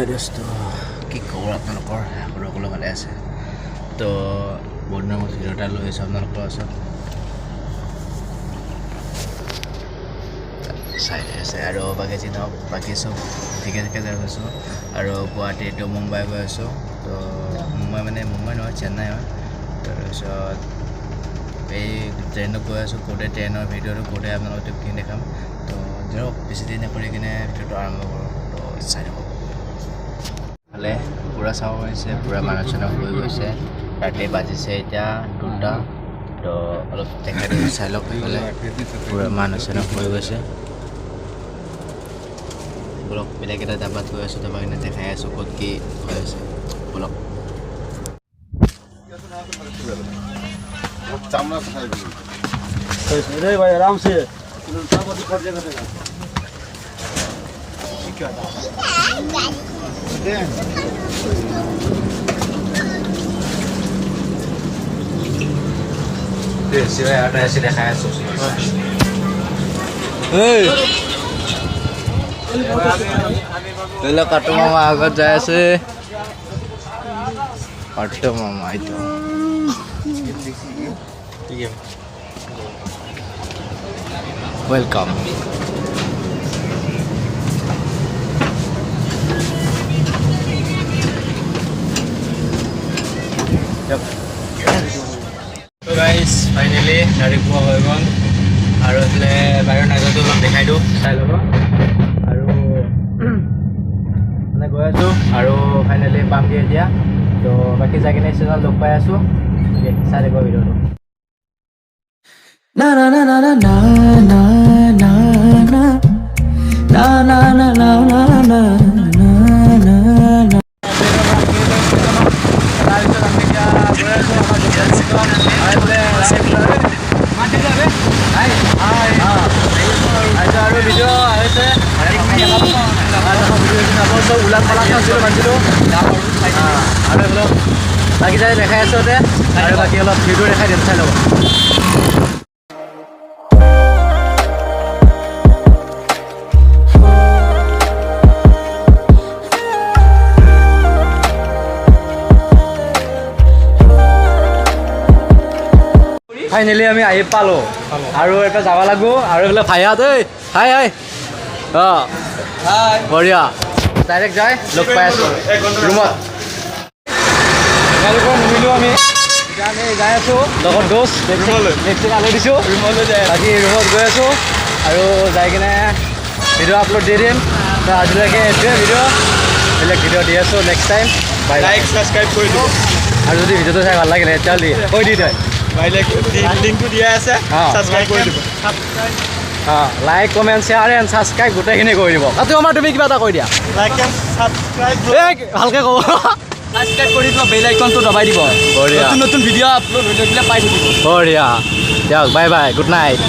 দোস্ত কি খবৰ আপোনালোকৰ সকলো ভালে আছে তো বহুত দিনৰ মূৰত ভিডিঅ' এটা লৈ আহিছোঁ আপোনালোকৰ ওচৰত চাই আছে আৰু বাকী যি নহওক বাকী চব ঠিকে যাই আছোঁ আৰু গুৱাহাটী টু মুম্বাই গৈ আছোঁ তো মুম্বাই নহয় চেন্নাই হয় তাৰপিছত এই ট্ৰেইনত গৈ আছোঁ গোটেই ট্ৰেইনৰ ভিডিঅ'টো গোটেই আপোনালোকক টিপখিনি দেখাম তো ধৰক বেছি দিন কৰি কিনে ভিডিঅ'টো আৰম্ভ কৰোঁ তো চাই থাকক ভালে পূৰা চাব পাৰিছে পূৰা মানুহ চানুহ হৈ গৈছে ৰাতি বাজিছে এতিয়া 2টা তো অলপ দেখাই দিওঁ চাই লওক সেইফালে পূৰা মানুহ চানুহ হৈ গৈছে বলক বেলেগ এটা ডাবাত গৈ আছোঁ তাৰপৰা কিনে দেখাই আছোঁ ক'ত কি হৈ আছে বলক भाई आराम से ऐसे देखाই আছোঁ কাটু মামা আগত যাই আছে কাটু মামা এইটো ওয়েলকাম তো গাইজ ফাইনেলি গাড়ী পোৱা হৈ গ'ল আৰু এইফালে বাহিৰৰ নাজাটো অলপ দেখাই দিওঁ চাই ল'ব আৰু মানে গৈ আছোঁ আৰু ফাইনেলি পামগৈ এতিয়া তো বাকী যাই কিনে ষ্টেচনত লগ পাই আছোঁ চাই দিব ভিডিঅ'টো na na na na na na na na na na na na na na na na বাকী যাই দেখাই আছোঁ আৰু বাকী অলপ ভিডিঅ' দেখাই দিম চাই ল'ব ফাইনেলি আমি আহি পালোঁ আৰু এটা যাব লাগিব আৰু এইফালে ভাইয়াত ঐ হাই হাই অঁ বঢ়িয়া ডাইৰেক্ট যাই লগ পাই আছোঁ ৰুমত তেওঁলোকৰ নিমিলোঁ আমি এতিয়া আমি যাই আছোঁ লগত দোষ নেক্সট আনি দিছোঁ বাকী ৰুমত গৈ আছোঁ আৰু যাই কিনে ভিডিঅ' আপলোড দি দিম তো আজিলৈকে এইটোৱে ভিডিঅ' বেলেগ ভিডিঅ' দি আছোঁ নেক্সট টাইম लाइक सब्सक्राइब कर दो আৰু যদি ভিডিঅ'টো চাই ভাল লাগিলে তেতিয়াহ'লে কৈ দি তই भाई लिंक तो दिया আছে सब्सक्राइब कर दो like comment share and subscribe গোটেইখিনি কৰি দিব তাতো আমাৰ তুমি কিবা এটা কৈ দিয়া लाइक एंड सब्सक्राइब ভালকৈ ক'ব सब्सक्राइब কৰি দিব বেল আইকনটো দবাই দিব বঢ়িয়া নতুন নতুন ভিডিঅ' আপলোড হৈ থাকিলে পাই থাকিব বঢ়িয়া দিয়ক বাই বাই গুড নাইট